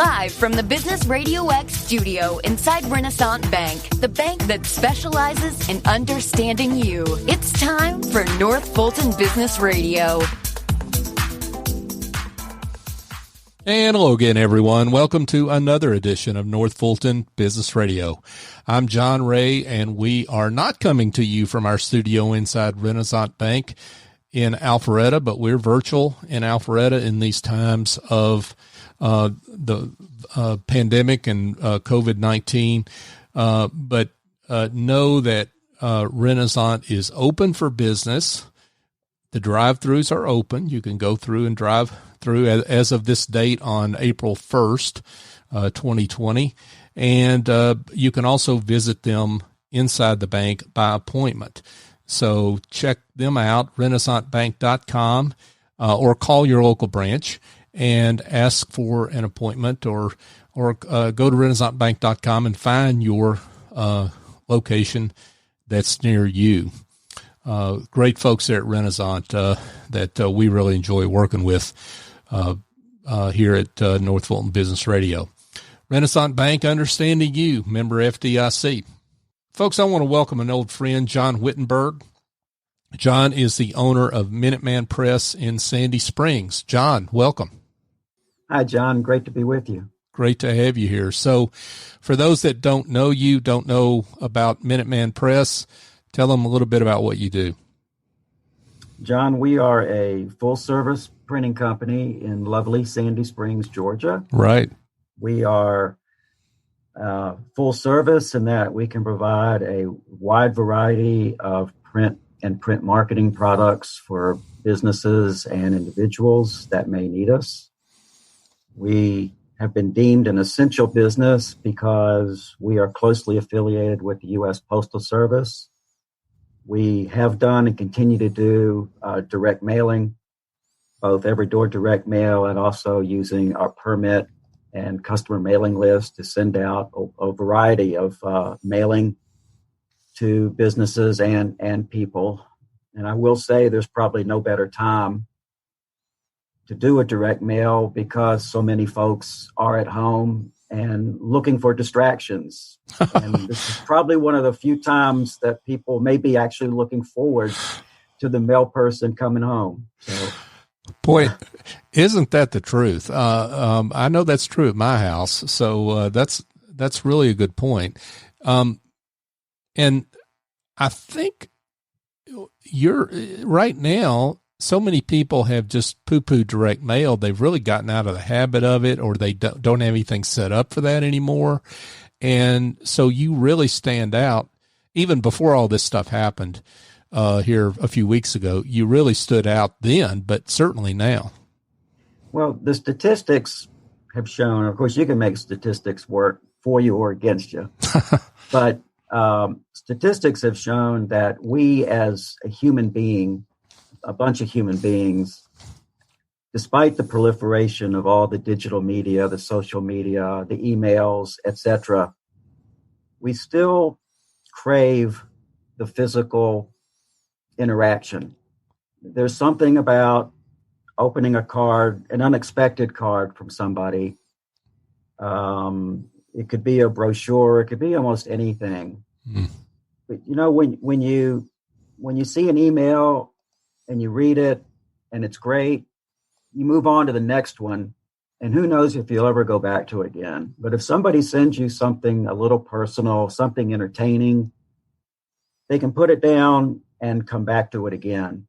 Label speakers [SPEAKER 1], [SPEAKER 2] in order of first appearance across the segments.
[SPEAKER 1] Live from the Business Radio X studio inside Renaissance Bank, the bank that specializes in understanding you. It's time for North Fulton Business Radio.
[SPEAKER 2] And hello again, everyone. Welcome to another edition of North Fulton Business Radio. I'm John Ray, and we are not coming to you from our studio inside Renaissance Bank in Alpharetta, but we're virtual in Alpharetta in these times of the pandemic and COVID-19. But know that Renaissance is open for business. The drive-thrus are open. You can go through and drive through as of this date on April 1st, 2020. And you can also visit them inside the bank by appointment. So check them out, renaissancebank.com, or call your local branch and ask for an appointment, or go to renaissancebank.com and find your location that's near you. Great folks there at Renaissance that we really enjoy working with here at North Fulton Business Radio. Renaissance Bank, understanding you, member FDIC. Folks, I want to welcome an old friend, Jon Wittenberg. Jon is the owner of Minuteman Press in Sandy Springs. Jon, welcome.
[SPEAKER 3] Hi, John. Great to be with you.
[SPEAKER 2] Great to have you here. So for those that don't know you, don't know about Minuteman Press, tell them a little bit about what you do.
[SPEAKER 3] John, we are a full-service printing company in lovely Sandy Springs, Georgia.
[SPEAKER 2] Right.
[SPEAKER 3] We are full service in that we can provide a wide variety of print and print marketing products for businesses and individuals that may need us. We have been deemed an essential business because we are closely affiliated with the U.S. Postal Service. We have done and continue to do direct mailing, both every door direct mail and also using our permit and customer mailing list to send out a variety of mailing to businesses and people. And I will say there's probably no better time to do a direct mail because so many folks are at home and looking for distractions. And this is probably one of the few times that people may be actually looking forward to the mail person coming home. So,
[SPEAKER 2] boy, isn't that the truth? I know that's true at my house. So that's really a good point. And I think you're right now, so many people have just poo-pooed direct mail. They've really gotten out of the habit of it, or they don't have anything set up for that anymore. And so you really stand out. Even before all this stuff happened here a few weeks ago, you really stood out then, but certainly now.
[SPEAKER 3] Well, the statistics have shown, of course, you can make statistics work for you or against you, but statistics have shown that we as a human being, a bunch of human beings, despite the proliferation of all the digital media, the social media, the emails, etc., we still crave the physical interaction. There's something about opening a card, an unexpected card from somebody. It could be a brochure. It could be almost anything. But you know, when you see an email and you read it and it's great, you move on to the next one, and who knows if you'll ever go back to it again. But if somebody sends you something a little personal, something entertaining, they can put it down and come back to it again.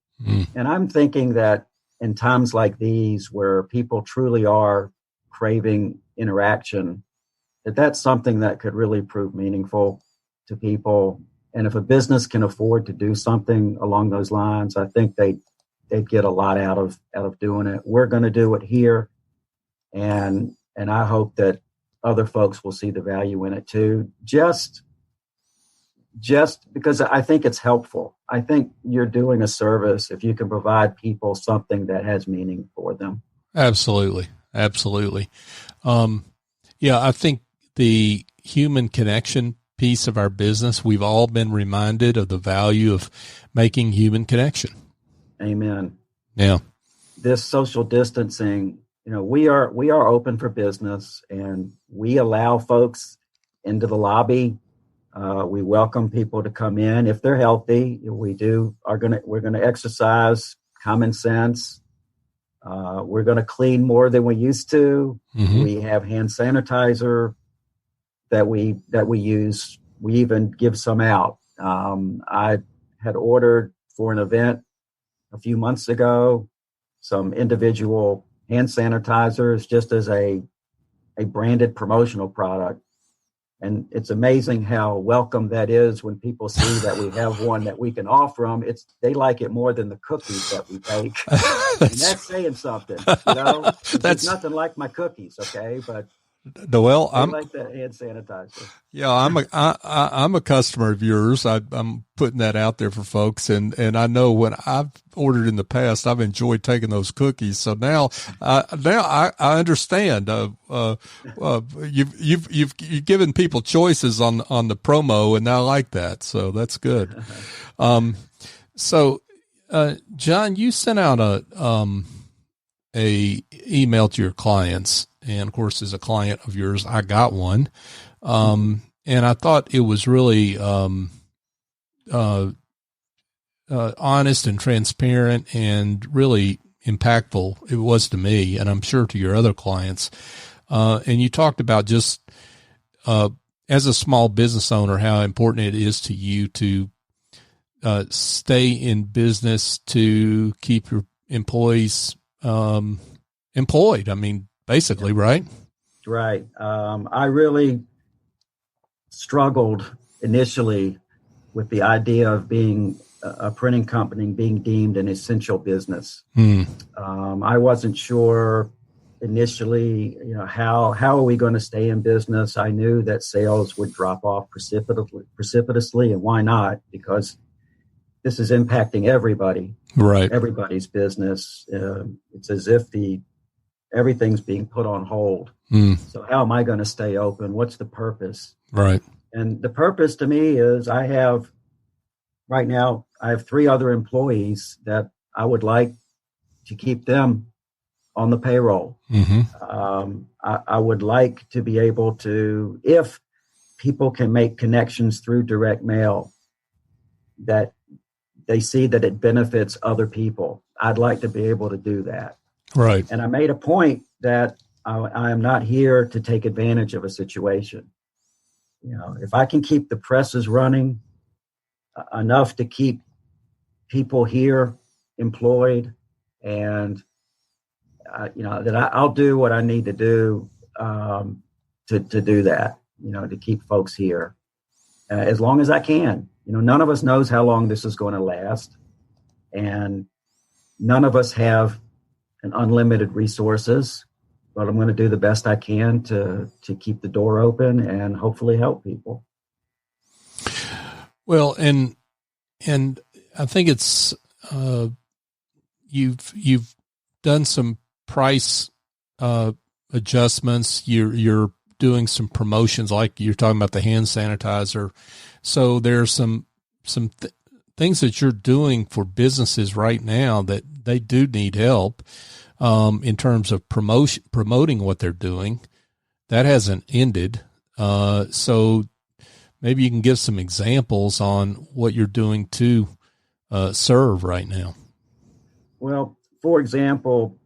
[SPEAKER 3] And I'm thinking that in times like these where people truly are craving interaction, that's something that could really prove meaningful to people. And if a business can afford to do something along those lines, I think they'd get a lot out of doing it. We're going to do it here. And I hope that other folks will see the value in it too. Just because I think it's helpful. I think you're doing a service if you can provide people something that has meaning for them.
[SPEAKER 2] Absolutely. Yeah, I think the human connection piece of our business, we've all been reminded of the value of making human connection.
[SPEAKER 3] Amen.
[SPEAKER 2] Yeah.
[SPEAKER 3] This social distancing we are open for business, and we allow folks into the lobby. We welcome people to come in if they're healthy. We're going to exercise common sense. We're going to clean more than we used to. Mm-hmm. We have hand sanitizer that we use. We even give some out. I had ordered for an event a few months ago some individual hand sanitizers just as a branded promotional product. And it's amazing how welcome that is when people see that we have one that we can offer them. They like it more than the cookies that we bake. And that's saying something, There's nothing like my cookies, okay? But
[SPEAKER 2] Noel,
[SPEAKER 3] I like that hand sanitizer.
[SPEAKER 2] Yeah, I'm a customer of yours. I'm putting that out there for folks, and I know when I've ordered in the past, I've enjoyed taking those cookies. So now I understand. You've given people choices on the promo, and I like that. So that's good. John, you sent out a email to your clients. And of course, as a client of yours, I got one. And I thought it was really, honest and transparent and really impactful. It was to me, and I'm sure to your other clients. And you talked about just, as a small business owner, how important it is to you to, stay in business to keep your employees, employed. I mean, basically, right?
[SPEAKER 3] Right. I really struggled initially with the idea of being a printing company, being deemed an essential business. I wasn't sure initially, how are we going to stay in business? I knew that sales would drop off precipitously, and why not? Because this is impacting everybody,
[SPEAKER 2] right?
[SPEAKER 3] Everybody's business. It's as if everything's being put on hold. So how am I going to stay open? What's the purpose?
[SPEAKER 2] Right.
[SPEAKER 3] And the purpose to me is right now, I have 3 other employees that I would like to keep them on the payroll. Mm-hmm. I would like to be able to, if people can make connections through direct mail, that they see that it benefits other people. I'd like to be able to do that.
[SPEAKER 2] Right.
[SPEAKER 3] And I made a point that I am not here to take advantage of a situation. If I can keep the presses running enough to keep people here employed, and that I'll do what I need to do to do that. To keep folks here as long as I can. None of us knows how long this is going to last, and none of us have an unlimited resources, but I'm going to do the best I can to keep the door open and hopefully help people.
[SPEAKER 2] Well, and I think it's, you've done some price, adjustments. You're doing some promotions, like you're talking about the hand sanitizer. So there's some things that you're doing for businesses right now that they do need help, in terms of promoting what they're doing. That hasn't ended. So maybe you can give some examples on what you're doing to, serve right now.
[SPEAKER 3] Well, for example,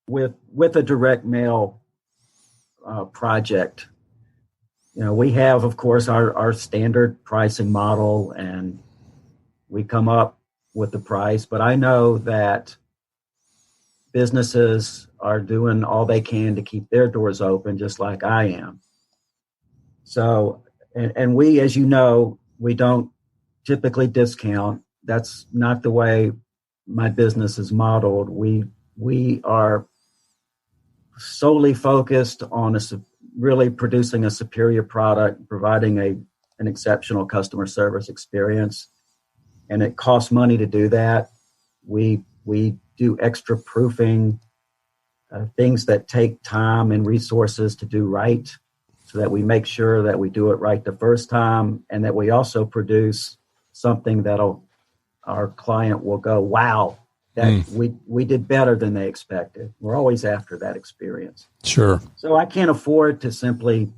[SPEAKER 3] with a direct mail, project, we have, of course, our standard pricing model, and we come up with the price, but I know that businesses are doing all they can to keep their doors open, just like I am. So, and we, as you know, we don't typically discount. That's not the way my business is modeled. We are solely focused on really producing a superior product, providing an exceptional customer service experience. And it costs money to do that. We do extra proofing, things that take time and resources to do right, so that we make sure that we do it right the first time, and that we also produce something our client will go, wow, that we did better than they expected. We're always after that experience.
[SPEAKER 2] Sure.
[SPEAKER 3] So I can't afford to simply,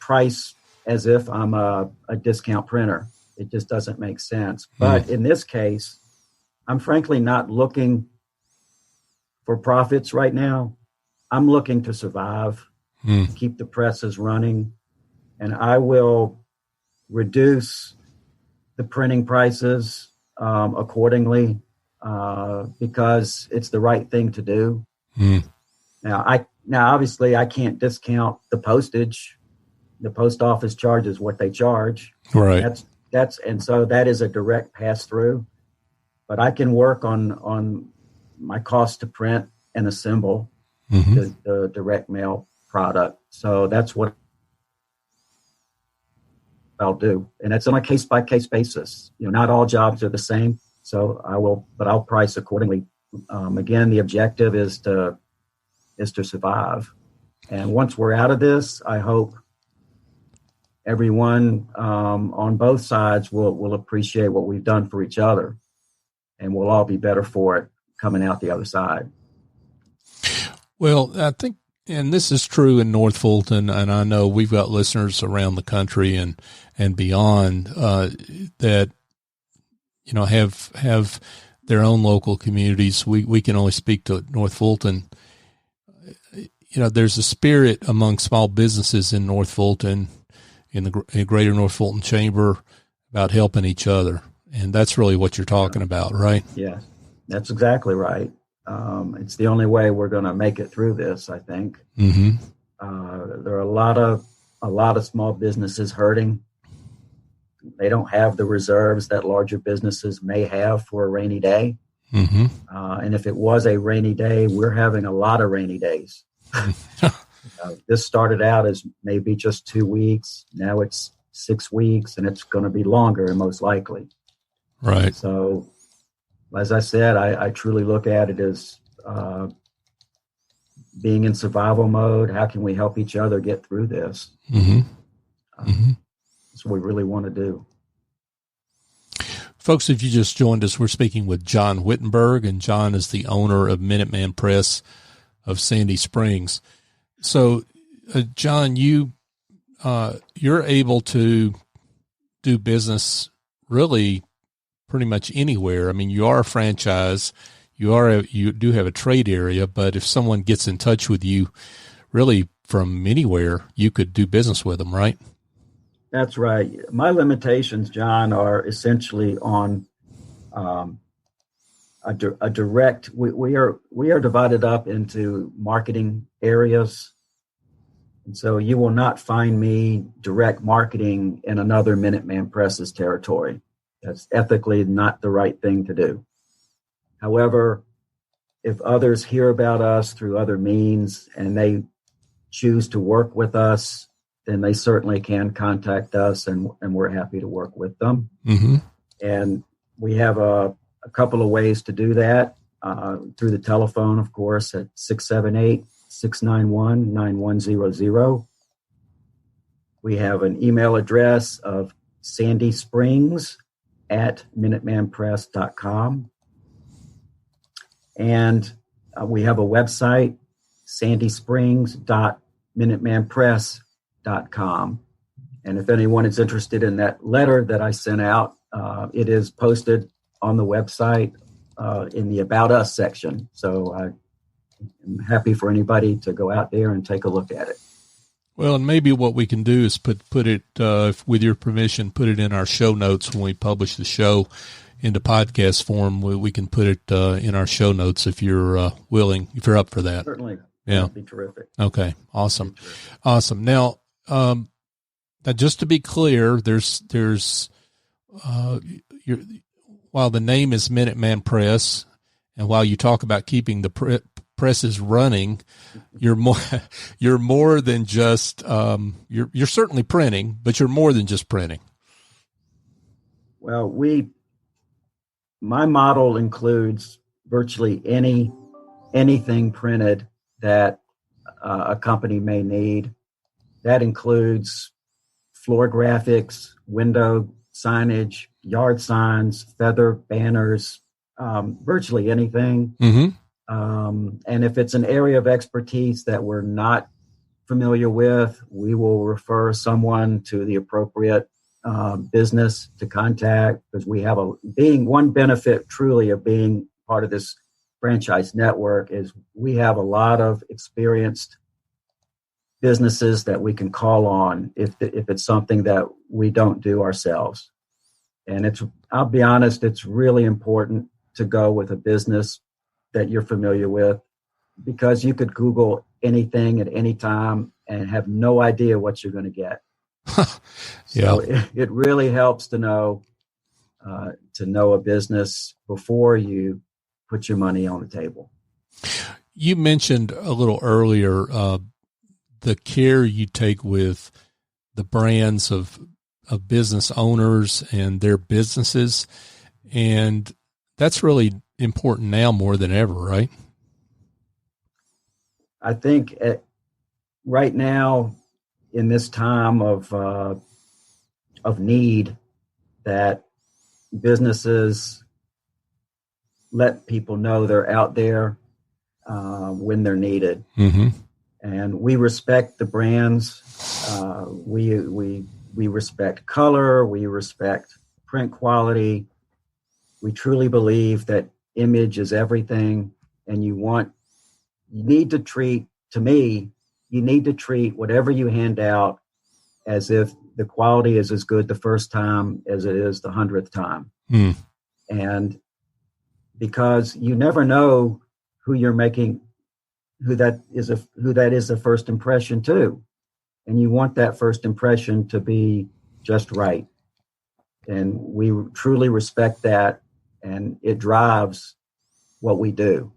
[SPEAKER 3] price as if I'm a discount printer. It just doesn't make sense. But in this case, I'm frankly not looking for profits right now. I'm looking to survive, keep the presses running, and I will reduce the printing prices accordingly because it's the right thing to do. Now, obviously, I can't discount the postage. The post office charges what they charge.
[SPEAKER 2] Right.
[SPEAKER 3] And so that is a direct pass through. But I can work on my cost to print and assemble the direct mail product. So that's what I'll do. And it's on a case by case basis. Not all jobs are the same. So I'll price accordingly. Again, the objective is to survive. And once we're out of this, I hope everyone on both sides will appreciate what we've done for each other, and we'll all be better for it coming out the other side.
[SPEAKER 2] Well, I think, and this is true in North Fulton, and I know we've got listeners around the country and beyond that, have their own local communities. We can only speak to North Fulton. There's a spirit among small businesses in North Fulton, in the Greater North Fulton Chamber, about helping each other. And that's really what you're talking about, right?
[SPEAKER 3] Yeah, that's exactly right. It's the only way we're going to make it through this, I think. There are a lot of small businesses hurting. They don't have the reserves that larger businesses may have for a rainy day. And if it was a rainy day, we're having a lot of rainy days. This started out as maybe just 2 weeks. Now it's 6 weeks, and it's going to be longer, most likely.
[SPEAKER 2] Right.
[SPEAKER 3] So, as I said, I truly look at it as being in survival mode. How can we help each other get through this? That's what we really want to do.
[SPEAKER 2] Folks, if you just joined us, we're speaking with Jon Wittenberg, and Jon is the owner of Minuteman Press of Sandy Springs. So, Jon, you're able to do business really pretty much anywhere. I mean, you are a franchise, you do have a trade area, but if someone gets in touch with you, really from anywhere, you could do business with them, right?
[SPEAKER 3] That's right. My limitations, John, are essentially on a direct. We are divided up into marketing areas, and so you will not find me direct marketing in another Minuteman Press's territory. That's ethically not the right thing to do. However, if others hear about us through other means and they choose to work with us, then they certainly can contact us, and we're happy to work with them. And we have a couple of ways to do that, through the telephone, of course, at 678-691-9100. We have an email address of sandysprings@minutemanpress.com. And we have a website, sandysprings.minutemanpress.com. And if anyone is interested in that letter that I sent out, it is posted on the website in the About Us section. So I'm happy for anybody to go out there and take a look at it.
[SPEAKER 2] Well, and maybe what we can do is put it, with your permission, put it in our show notes when we publish the show into podcast form. We can put it in our show notes if you're willing, if you're up for that.
[SPEAKER 3] Certainly.
[SPEAKER 2] Yeah.
[SPEAKER 3] That'd be terrific.
[SPEAKER 2] Okay. Awesome. Awesome. Now, just to be clear, while the name is Minuteman Press, and while you talk about keeping the presses running, you're more than just, you're certainly printing, but you're more than just printing.
[SPEAKER 3] Well, my model includes virtually anything printed that a company may need. That includes floor graphics, window signage, yard signs, feather banners, virtually anything. And if it's an area of expertise that we're not familiar with, we will refer someone to the appropriate business to contact, because we have one benefit truly of being part of this franchise network is we have a lot of experienced businesses that we can call on if it's something that we don't do ourselves. And I'll be honest, it's really important to go with a business that you're familiar with, because you could Google anything at any time and have no idea what you're going to get. So it really helps to know a business before you put your money on the table.
[SPEAKER 2] You mentioned a little earlier the care you take with the brands of business owners and their businesses, and that's really important now more than ever, right?
[SPEAKER 3] I think right now, in this time of need, that businesses let people know they're out there when they're needed. And we respect the brands. We respect color. We respect print quality. We truly believe that image is everything, and you need to treat whatever you hand out as if the quality is as good the first time as it is the 100th time. And because you never know who that is the first impression to, and you want that first impression to be just right. And we truly respect that, and it drives what we do.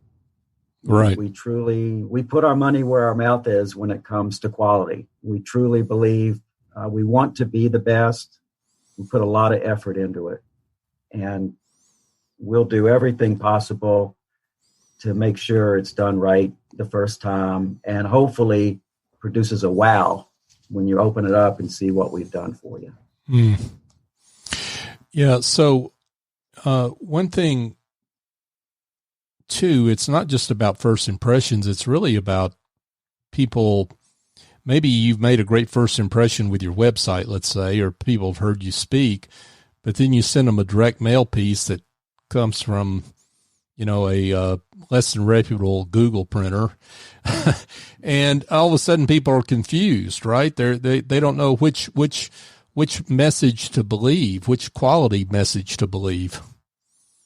[SPEAKER 2] Right.
[SPEAKER 3] We put our money where our mouth is when it comes to quality. We truly believe we want to be the best. We put a lot of effort into it, and we'll do everything possible to make sure it's done right the first time, and hopefully produces a wow when you open it up and see what we've done for you.
[SPEAKER 2] Yeah. So one thing too, it's not just about first impressions. It's really about people. Maybe you've made a great first impression with your website, let's say, or people have heard you speak, but then you send them a direct mail piece that comes from, a less than reputable Google printer. And all of a sudden people are confused, right? They don't know which message to believe, which quality message to believe.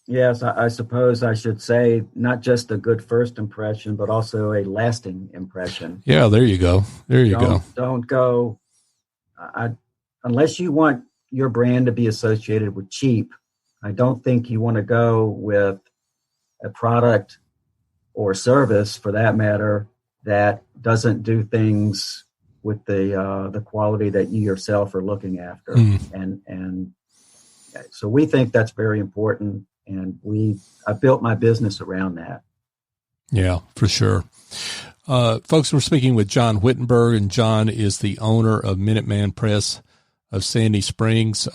[SPEAKER 3] Yes, I suppose I should say not just a good first impression, but also a lasting impression.
[SPEAKER 2] Yeah, there you go. Don't
[SPEAKER 3] go, unless you want your brand to be associated with cheap. I don't think you want to go with a product or service, for that matter, that doesn't do things with the quality that you yourself are looking after. And so we think that's very important. And I built my business around that.
[SPEAKER 2] Yeah, for sure. Folks, we're speaking with Jon Wittenberg, and Jon is the owner of Minuteman Press of Sandy Springs.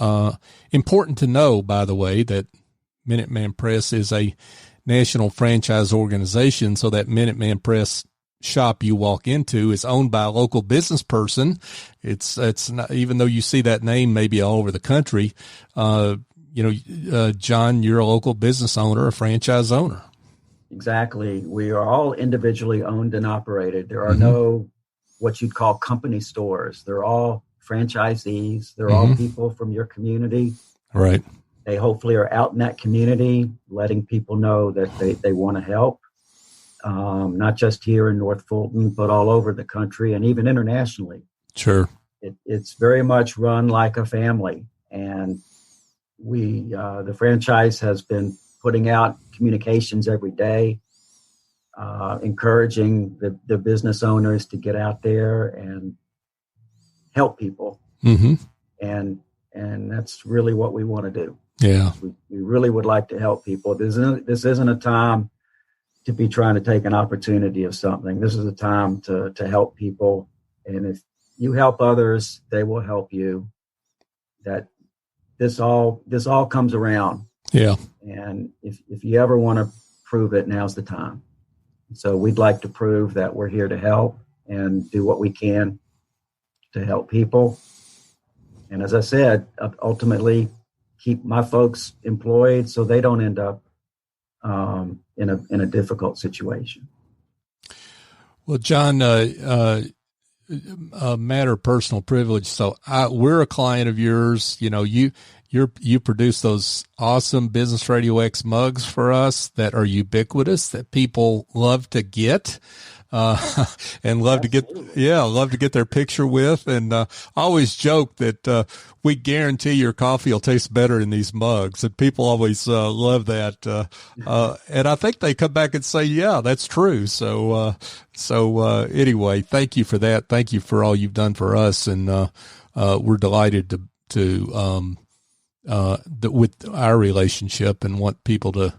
[SPEAKER 2] Important to know, by the way, that Minuteman Press is a national franchise organization, so that Minuteman Press shop you walk into is owned by a local business person. It's not, even though you see that name maybe all over the country, Jon, you're a local business owner, a franchise owner.
[SPEAKER 3] Exactly. We are all individually owned and operated. There are no what you'd call company stores. They're all franchisees. They're all people from your community.
[SPEAKER 2] Right.
[SPEAKER 3] They hopefully are out in that community, letting people know that they want to help, not just here in North Fulton, but all over the country and even internationally.
[SPEAKER 2] Sure.
[SPEAKER 3] It's very much run like a family. And the franchise has been putting out communications every day, encouraging the business owners to get out there and help people. And that's really what we want to do.
[SPEAKER 2] Yeah.
[SPEAKER 3] We really would like to help people. This isn't a time to be trying to take an opportunity of something. This is a time to help people. And if you help others, they will help you. That this all comes around.
[SPEAKER 2] Yeah.
[SPEAKER 3] And if you ever want to prove it, now's the time. So we'd like to prove that we're here to help and do what we can to help people. And as I said, ultimately keep my folks employed so they don't end up in a difficult situation.
[SPEAKER 2] Well, John, a matter of personal privilege. So we're a client of yours. You know, you produce those awesome Business Radio X mugs for us that are ubiquitous, that people love to get, and love to get their picture with. And I always joke that we guarantee your coffee will taste better in these mugs, and people always love that. And I think they come back and say, "Yeah, that's true." So anyway, thank you for that. Thank you for all you've done for us, and we're delighted to with our relationship, and want people to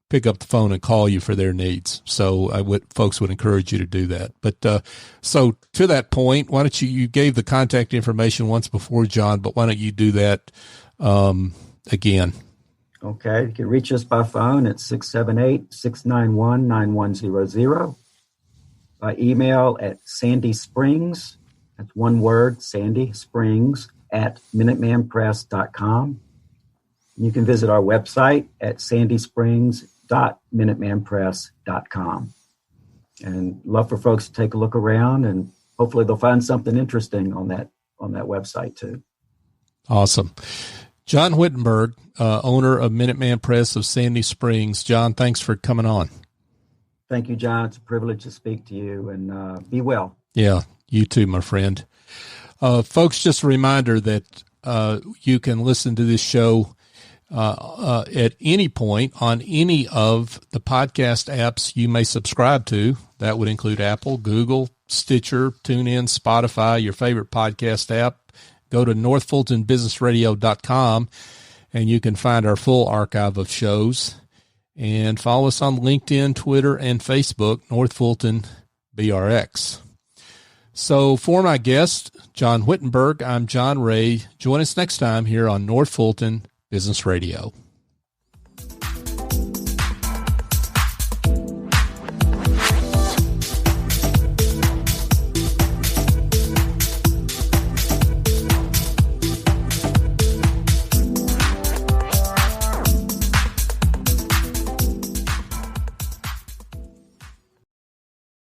[SPEAKER 2] pick up the phone and call you for their needs. So folks would encourage you to do that. But so to that point, why don't you gave the contact information once before, John, but why don't you do that again?
[SPEAKER 3] Okay. You can reach us by phone at 678-691-9100, by email at Sandy Springs, that's one word, Sandy Springs, at minutemanpress.com. You can visit our website at sandysprings.minutemanpress.com. And love for folks to take a look around, and hopefully they'll find something interesting on that website too.
[SPEAKER 2] Awesome. Jon Wittenberg, owner of Minuteman Press of Sandy Springs. John, thanks for coming on.
[SPEAKER 3] Thank you, John. It's a privilege to speak to you, and be well.
[SPEAKER 2] Yeah, you too, my friend. Folks, just a reminder that you can listen to this show at any point on any of the podcast apps you may subscribe to. That would include Apple, Google, Stitcher, TuneIn, Spotify, your favorite podcast app. Go to northfultonbusinessradio.com and you can find our full archive of shows. And follow us on LinkedIn, Twitter, and Facebook, North Fulton BRX. So for my guest, Jon Wittenberg, I'm John Ray. Join us next time here on North Fulton Business Radio.